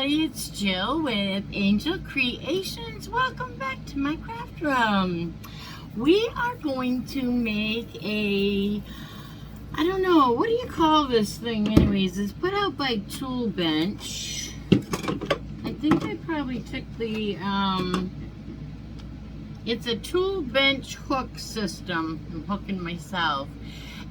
everybody, it's Jill with Angel Creations. Welcome back to my craft room. We are going to make a, I don't know, what do you call this thing anyways? It's put out by Tool Bench. I think I probably took the, it's a Tool Bench hook system. I'm hooking myself.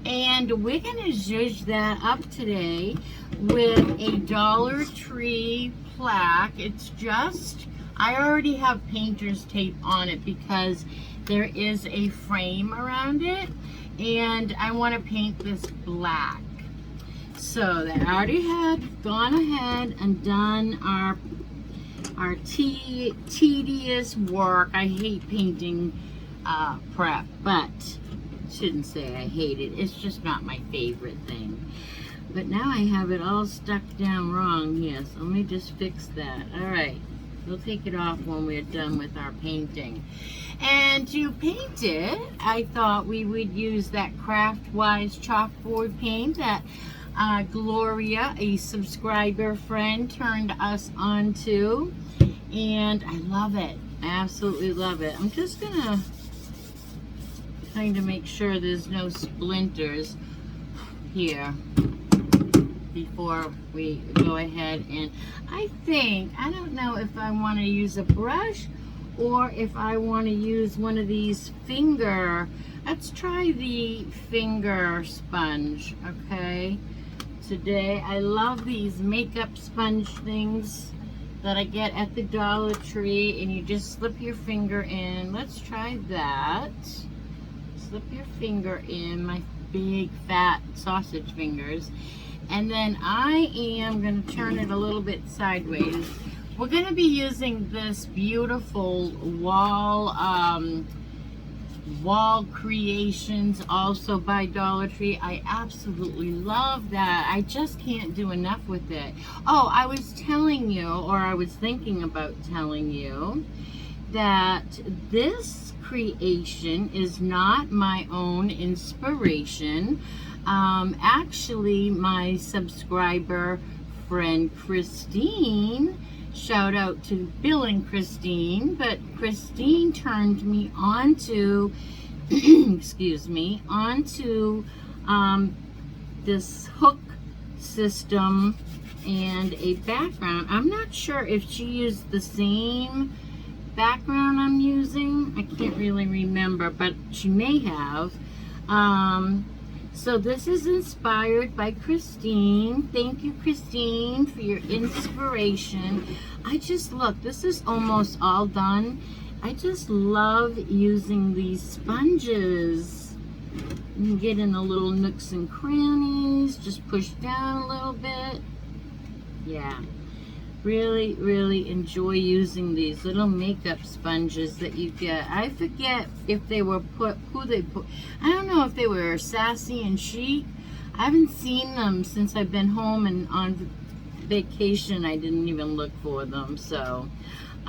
And we're going to zhuzh that up today with a Dollar Tree plaque. It's just, I already have painter's tape on it because there is a frame around it. And I want to paint this black. So they already had gone ahead and done our tedious work. I hate painting prep, but shouldn't say I hate it. It's just not my favorite thing. But now I have it all stuck down wrong here, so let me just fix that. All right, we'll take it off when we're done with our painting. And to paint it, I thought we would use that Craftwise chalkboard paint that Gloria, a subscriber friend, turned us onto, and I love it. I absolutely love it. I'm just gonna kind of make sure there's no splinters here before we go ahead. And I don't know if I want to use a brush or if I want to use one of these finger, let's try the finger sponge, okay? Today, I love these makeup sponge things that I get at the Dollar Tree, and you just slip your finger in. Let's try that. Slip your finger in, my big fat sausage fingers, and then I am going to turn it a little bit sideways. We're going to be using this beautiful wall creations, also by Dollar Tree. I absolutely love that. I just can't do enough with it. Oh, I was telling you, or I was thinking about telling you, that this creation is not my own inspiration. Actually, my subscriber friend Christine, shout out to Bill and Christine, but Christine turned me onto excuse me, onto this hook system and a background. I'm not sure if she used the same background I'm using. I can't really remember, but she may have. So this is inspired by Christine. Thank you, Christine, for your inspiration. I just, look, this is almost all done. I just love using these sponges. You can get in the little nooks and crannies, just push down a little bit. Yeah. Really, really enjoy using these little makeup sponges that you get. I forget if they were I don't know if they were Sassy and Chic. I haven't seen them since I've been home, and on vacation I didn't even look for them. So,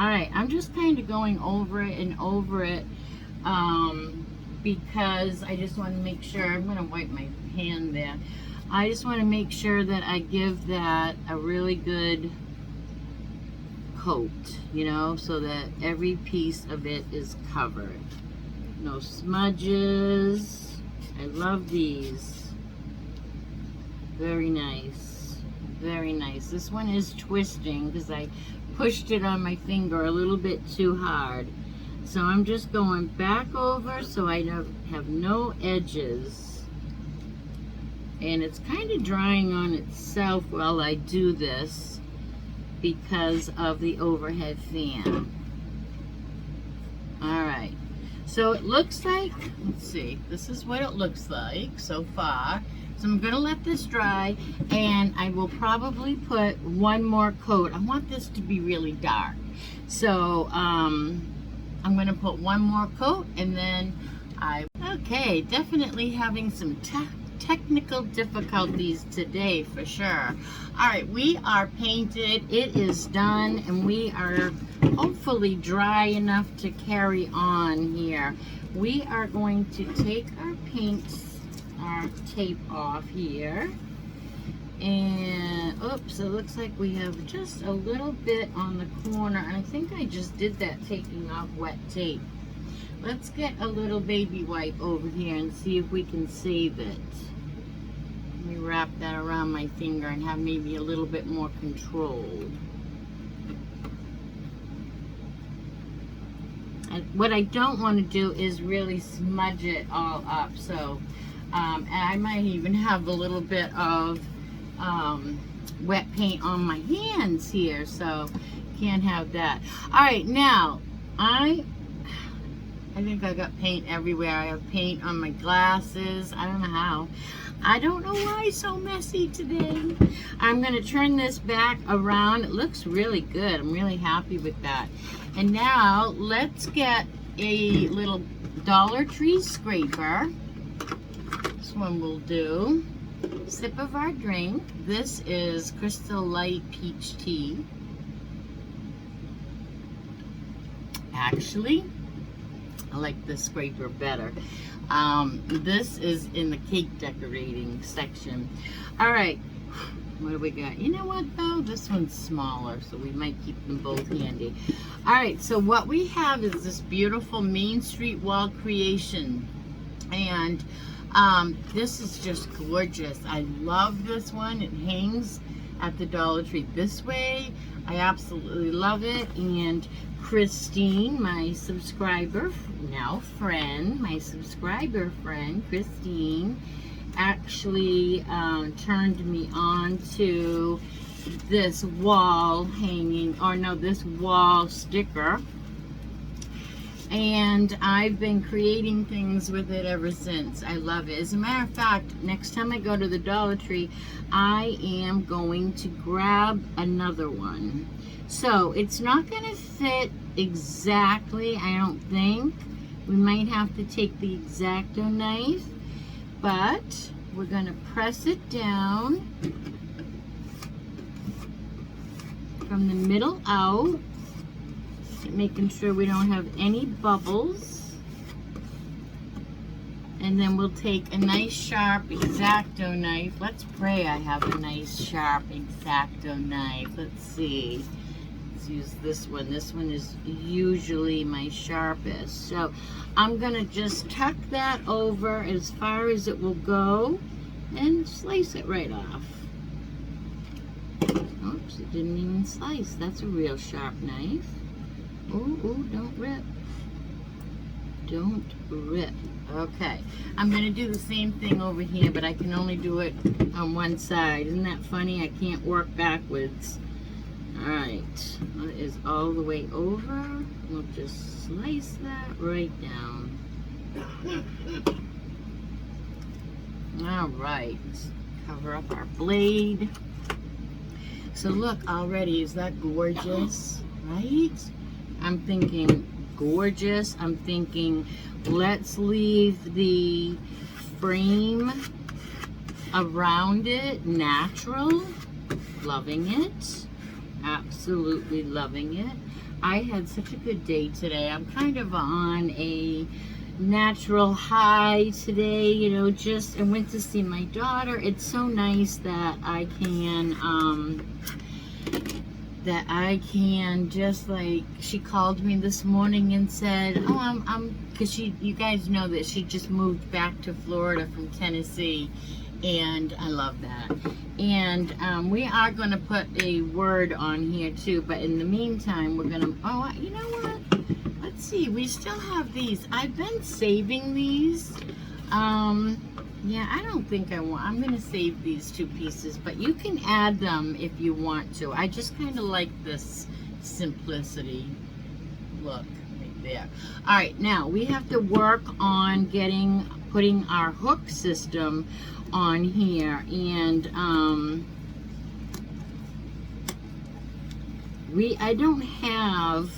alright, I'm just kind of going over it and over it because I just want to make sure. I'm going to wipe my hand there. I just want to make sure that I give that a really good coat, you know, so that every piece of it is covered. No smudges. I love these. Very nice. Very nice. This one is twisting because I pushed it on my finger a little bit too hard. So I'm just going back over so I have no edges. And it's kind of drying on itself while I do this, because of the overhead fan. Alright, so it looks like, let's see, this is what it looks like so far. So I'm going to let this dry, and I will probably put one more coat. I want this to be really dark. So I'm going to put one more coat, and then okay, definitely having some technical difficulties today for sure. All right, we are painted. It is done, and we are hopefully dry enough to carry on here. We are going to take our tape off here, And oops, it looks like we have just a little bit on the corner, and I think I just did that taking off wet tape. Let's get a little baby wipe over here and see if we can save it. Let me wrap that around my finger and have maybe a little bit more control. And what I don't want to do is really smudge it all up, so and I might even have a little bit of wet paint on my hands here, so can't have that. All right, now I think I got paint everywhere. I have paint on my glasses. I don't know how. I don't know why it's so messy today. I'm gonna turn this back around. It looks really good. I'm really happy with that. And now let's get a little Dollar Tree scraper. This one will do. Sip of our drink. This is Crystal Light Peach Tea. Actually, I like this scraper better. This is in the cake decorating section. All right, what do we got? You know what though? This one's smaller, so we might keep them both handy. All right, so what we have is this beautiful Main Street wall creation. And this is just gorgeous. I love this one. It hangs at the Dollar Tree this way. I absolutely love it. And Christine, my subscriber, now friend, my subscriber friend, Christine, actually turned me on to this wall hanging, or no, this wall sticker. And I've been creating things with it ever since. I love it. As a matter of fact, next time I go to the Dollar Tree, I am going to grab another one. So it's not going to fit exactly, I don't think. We might have to take the X-Acto knife, but we're going to press it down from the middle out, making sure we don't have any bubbles. And then we'll take a nice sharp X-Acto knife. Let's pray I have a nice sharp X-Acto knife. Let's see. Let's use this one. This one is usually my sharpest. So I'm gonna just tuck that over as far as it will go and slice it right off. Oops, it didn't even slice. That's a real sharp knife. Ooh, ooh, don't rip. Don't rip. Okay, I'm going to do the same thing over here, but I can only do it on one side. Isn't that funny? I can't work backwards. Alright, that is all the way over. We'll just slice that right down. Alright, cover up our blade. So look, already, is that gorgeous? Right? I'm thinking gorgeous. I'm thinking let's leave the frame around it natural. Loving it. Absolutely loving it. I had such a good day today. I'm kind of on a natural high today, you know, just I went to see my daughter. It's so nice that I can just like, she called me this morning and said, oh, because you guys know that she just moved back to Florida from Tennessee, and I love that. And we are going to put a word on here too, but in the meantime, we're going to, oh, you know what? Let's see, we still have these. I've been saving these. Yeah, I don't think I want, I'm going to save these two pieces, but you can add them if you want to. I just kind of like this simplicity look right there. All right, now we have to work on putting our hook system on here, and I don't have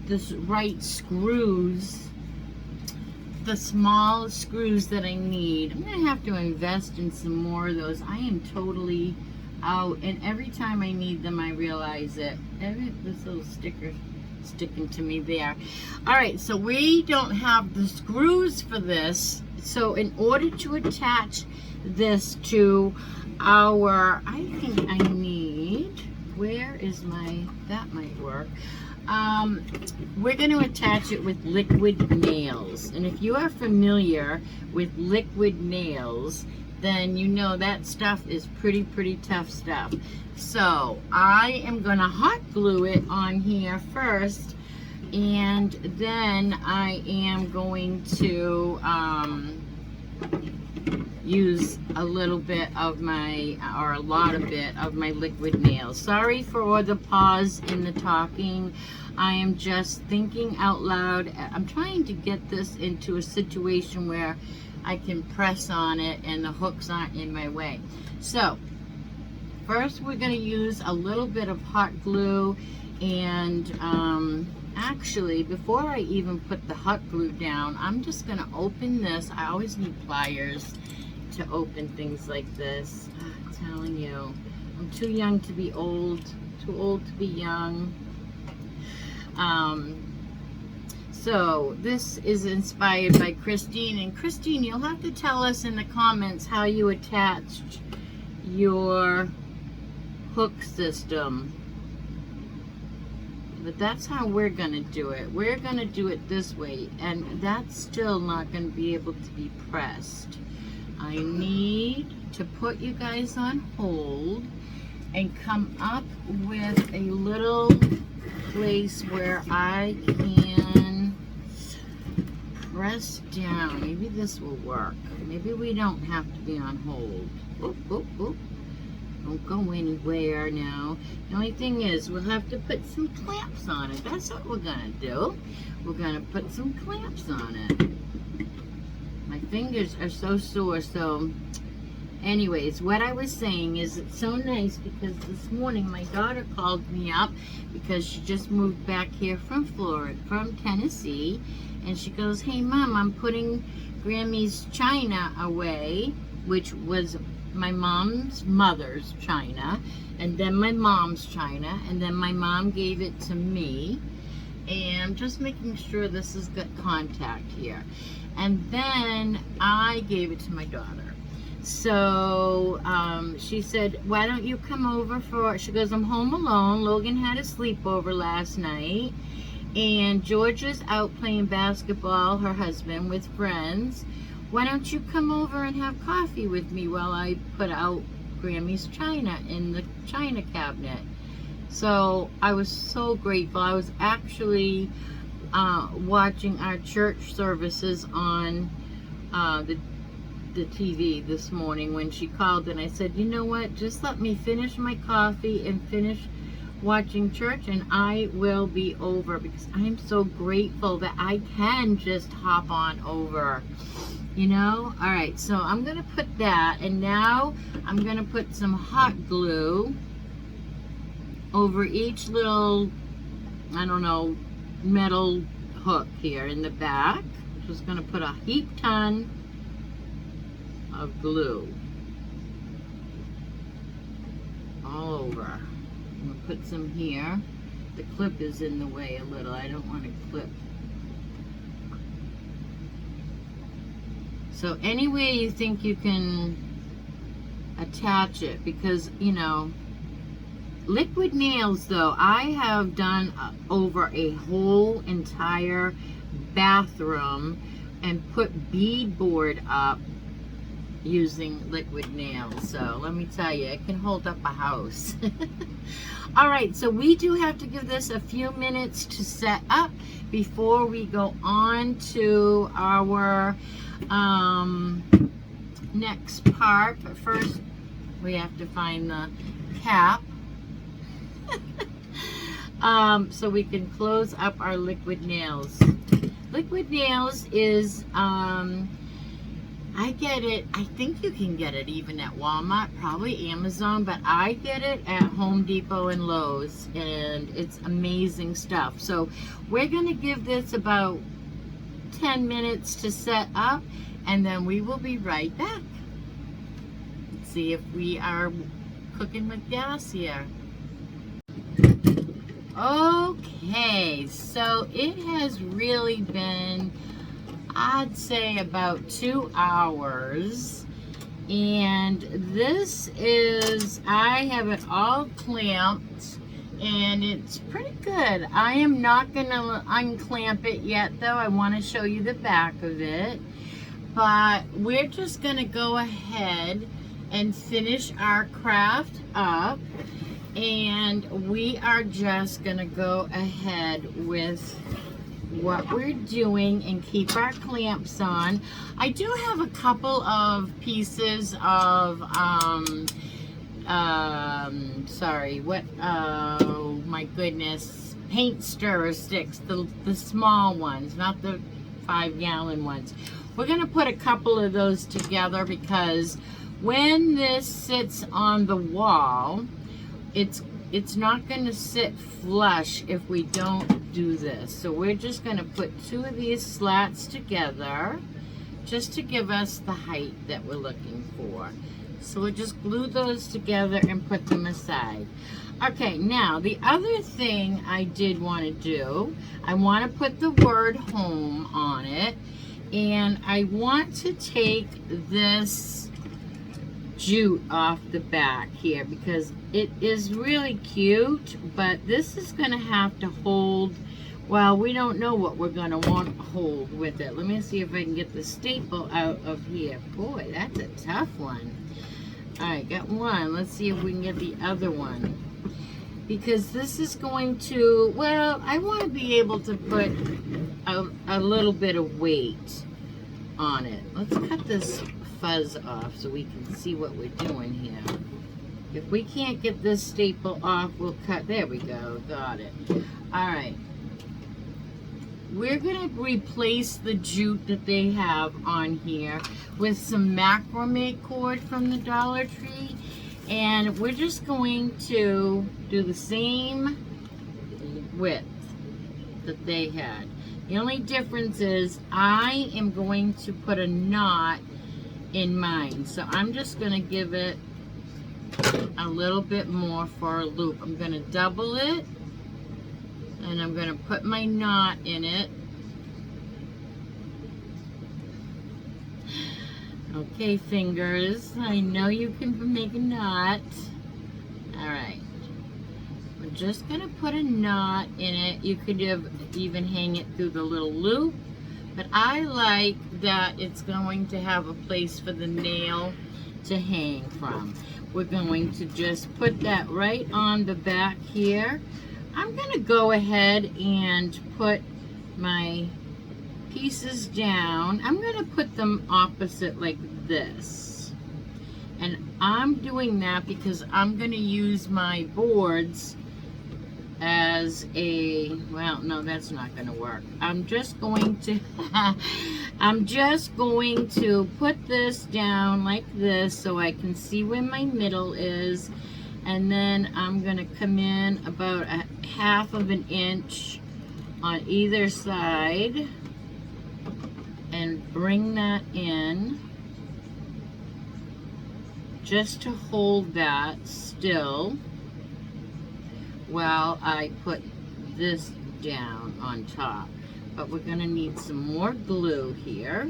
the right screws, the small screws that I need. I'm gonna have to invest in some more of those. I am totally out, and every time I need them I realize it. This little sticker sticking to me there. All right, so we don't have the screws for this. So in order to attach this to our, I think I need, where is my, that might work. We're going to attach it with liquid nails. And if you are familiar with liquid nails, then you know that stuff is pretty tough stuff. So I am going to hot glue it on here first, and then I am going to use a little bit of my, or a lot of it of my liquid nails. Sorry for all the pause in the talking. I am just thinking out loud. I'm trying to get this into a situation where I can press on it and the hooks aren't in my way. So first we're going to use a little bit of hot glue, and actually before I even put the hot glue down, I'm just going to open this. I always need pliers to open things like this. I'm telling you, I'm too young to be old, too old to be young. So this is inspired by Christine, and Christine, you'll have to tell us in the comments how you attached your hook system. But that's how we're going to do it. We're going to do it this way, and that's still not going to be able to be pressed. I need to put you guys on hold and come up with a little place where I can press down. Maybe this will work. Maybe we don't have to be on hold. Oop, oop, oop. Don't go anywhere now. The only thing is, we'll have to put some clamps on it. That's what we're gonna do. We're gonna put some clamps on it. My fingers are so sore. So anyways, what I was saying is, it's so nice because this morning my daughter called me up because she just moved back here from Tennessee, and she goes, "Hey Mom, I'm putting Grammy's china away," which was my mom's mother's china, and then my mom's china, and then my mom gave it to me, and I'm just making sure this has got contact here, and then I gave it to my daughter. So she said, "Why don't you come over for," she goes, "I'm home alone. Logan had a sleepover last night, and Georgia's out playing basketball, her husband, with friends. Why don't you come over and have coffee with me while I put out Grammy's china in the china cabinet?" So I was so grateful. I was actually watching our church services on the TV this morning when she called, and I said, "You know what, just let me finish my coffee and finish watching church, and I will be over," because I'm so grateful that I can just hop on over, you know. All right, so I'm gonna put that, and now I'm gonna put some hot glue over each little, I don't know, metal hook here in the back. Just gonna put a heap ton of glue all over. I'm gonna put some here. The clip is in the way a little. I don't want to clip. So any way you think you can attach it, because, you know, liquid nails though, I have done over a whole entire bathroom and put beadboard up using liquid nails. So let me tell you, it can hold up a house. All right, so we do have to give this a few minutes to set up before we go on to our next part. But first we have to find the cap so we can close up our liquid nails. Liquid nails is I get it, I think you can get it even at Walmart, probably Amazon, but I get it at Home Depot and Lowe's, and it's amazing stuff. So we're going to give this about 10 minutes to set up, and then we will be right back. Let's see if we are cooking with gas here. Okay, so it has really been, I'd say, about 2 hours. And this is, I have it all clamped and it's pretty good. I am not gonna unclamp it yet though. I want to show you the back of it. But we're just gonna go ahead and finish our craft up. And we are just gonna go ahead with what we're doing and keep our clamps on. I do have a couple of pieces of oh my goodness, paint stirrer sticks, the small ones, not the 5-gallon ones. We're gonna put a couple of those together because when this sits on the wall, it's not going to sit flush if we don't do this. So we're just going to put 2 of these slats together just to give us the height that we're looking for. So we'll just glue those together and put them aside. Okay, now the other thing I did want to do, I want to put the word home on it, and I want to take this jute off the back here because it is really cute, but this is going to have to hold, well, we don't know what we're going to want to hold with it. Let me see if I can get the staple out of here. Boy, that's a tough one. All right, got one. Let's see if we can get the other one, because this is going to, well, I want to be able to put a little bit of weight on it. Let's cut this fuzz off so we can see what we're doing here. If we can't get this staple off, we'll cut. There we go. Got it. All right. We're going to replace the jute that they have on here with some macrame cord from the Dollar Tree. And we're just going to do the same width that they had. The only difference is I am going to put a knot in mine. So I'm just going to give it a little bit more for a loop. I'm going to double it and I'm going to put my knot in it. Okay, fingers, I know you can make a knot. Alright, we're just going to put a knot in it. You could even hang it through the little loop, but I like that it's going to have a place for the nail to hang from. We're going to just put that right on the back here. I'm going to go ahead and put my pieces down. I'm going to put them opposite like this. And I'm doing that because I'm going to use my boards as a, well, no, that's not going to work. I'm just going to put this down like this so I can see where my middle is, and then I'm going to come in about a 1/2 inch on either side and bring that in just to hold that still while I put this down on top. But we're going to need some more glue here.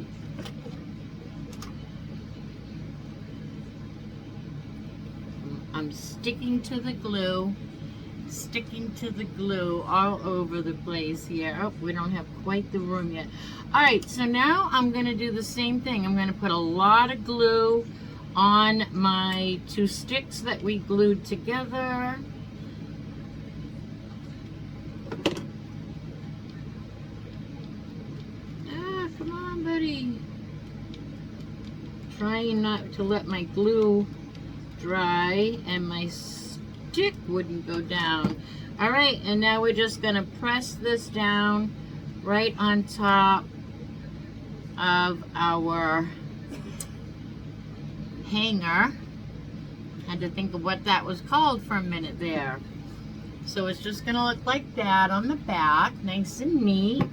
I'm sticking to the glue all over the place here. Oh, we don't have quite the room yet. All right, so now I'm going to do the same thing. I'm going to put a lot of glue on my 2 sticks that we glued together. Come on, buddy. Trying not to let my glue dry and my stick wouldn't go down. All right, and now we're just going to press this down right on top of our hanger. Had to think of what that was called for a minute there. So it's just going to look like that on the back, nice and neat.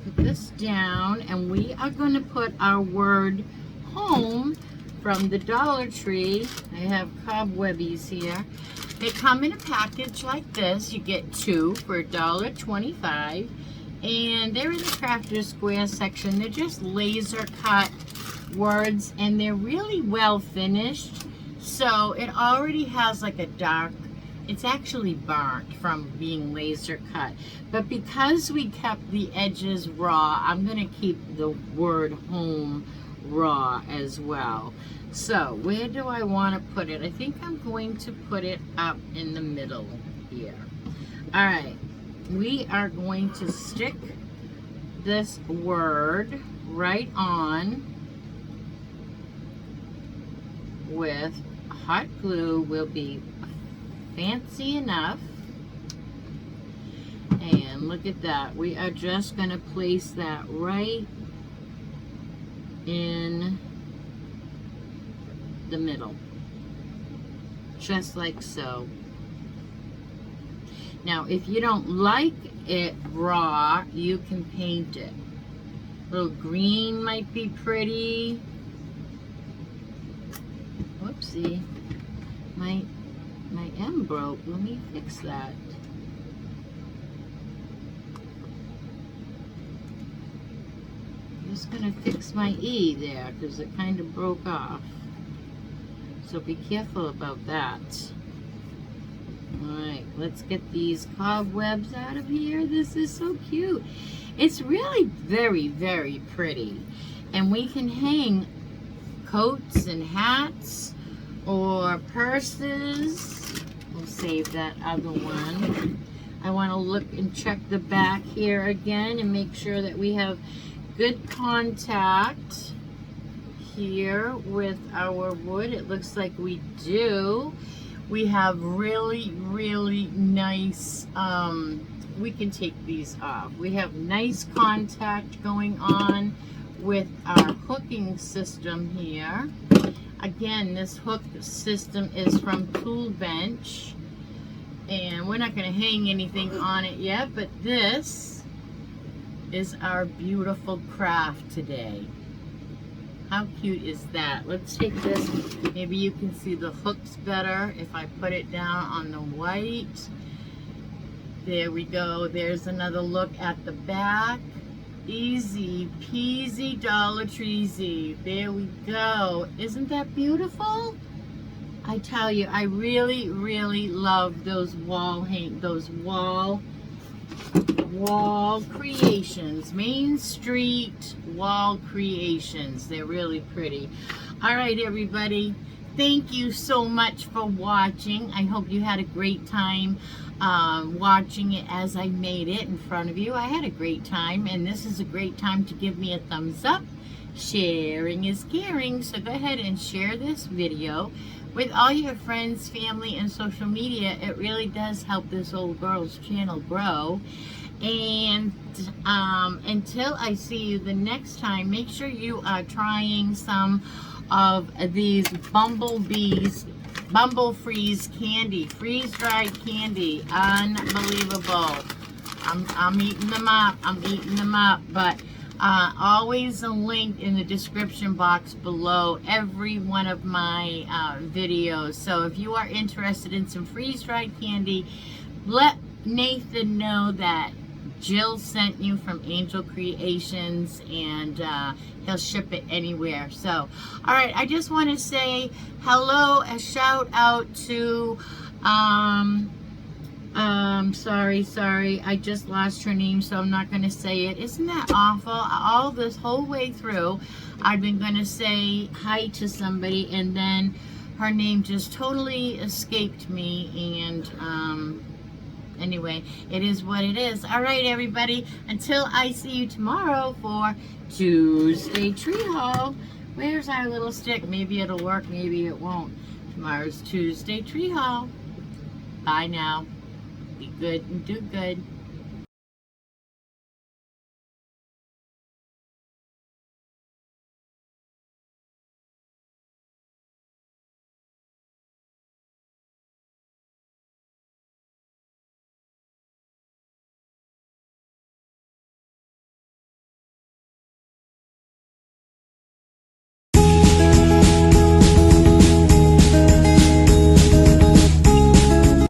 Put this down, and we are going to put our word home from the Dollar Tree. I have cobwebbies here. They come in a package like this. You get 2 for $1.25. And they're in the Crafter Square section. They're just laser cut words, and they're really well finished. So it already has like a dark, it's actually burnt from being laser cut. But because we kept the edges raw, I'm gonna keep the word home raw as well. So where do I want to put it? I think I'm going to put it up in the middle here. All right, we are going to stick this word right on with hot glue. Will be fancy enough. And look at that. We are just going to place that right in the middle, just like so. Now if you don't like it raw, you can paint it. A little green might be pretty. Whoopsie, my M broke. Let me fix that. I'm just gonna fix my E there because it kind of broke off. So be careful about that. Alright, let's get these cobwebs out of here. This is so cute. It's really very, very pretty. And we can hang coats and hats or purses. We'll save that other one. I want to look and check the back here again and make sure that we have good contact here with our wood. It looks like we do. We have really, really nice, we can take these off. We have nice contact going on with our hooking system here. Again, this hook system is from Tool Bench, and we're not going to hang anything on it yet, but this is our beautiful craft today. How cute is that? Let's take this. Maybe you can see the hooks better if I put it down on the white. There we go. There's another look at the back. Easy peasy Dollar Tree-zy. There we go. Isn't that beautiful? I tell you, I really, really love those wall creations, Main Street wall creations. They're really pretty. All right, everybody, thank you so much for watching. I hope you had a great time watching it as I made it in front of you. I had a great time, and this is a great time to give me a thumbs up. Sharing is caring, so go ahead and share this video with all your friends, family, and social media. It really does help this old girl's channel grow. And until I see you the next time, make sure you are trying some of these Bumble Freeze candy, freeze-dried candy. Unbelievable. I'm eating them up. I'm eating them up. But always a link in the description box below every one of my videos. So if you are interested in some freeze-dried candy, let Nathan know that Jill sent you from Angel Creations, and he'll ship it anywhere. So, all right, I just want to say hello, a shout out to, sorry, I just lost her name, so I'm not going to say it. Isn't that awful? All this whole way through, I've been going to say hi to somebody, and then her name just totally escaped me, and, anyway, it is what it is. All right, everybody. Until I see you tomorrow for Tuesday Tree Haul. Where's our little stick? Maybe it'll work. Maybe it won't. Tomorrow's Tuesday Tree Haul. Bye now. Be good and do good.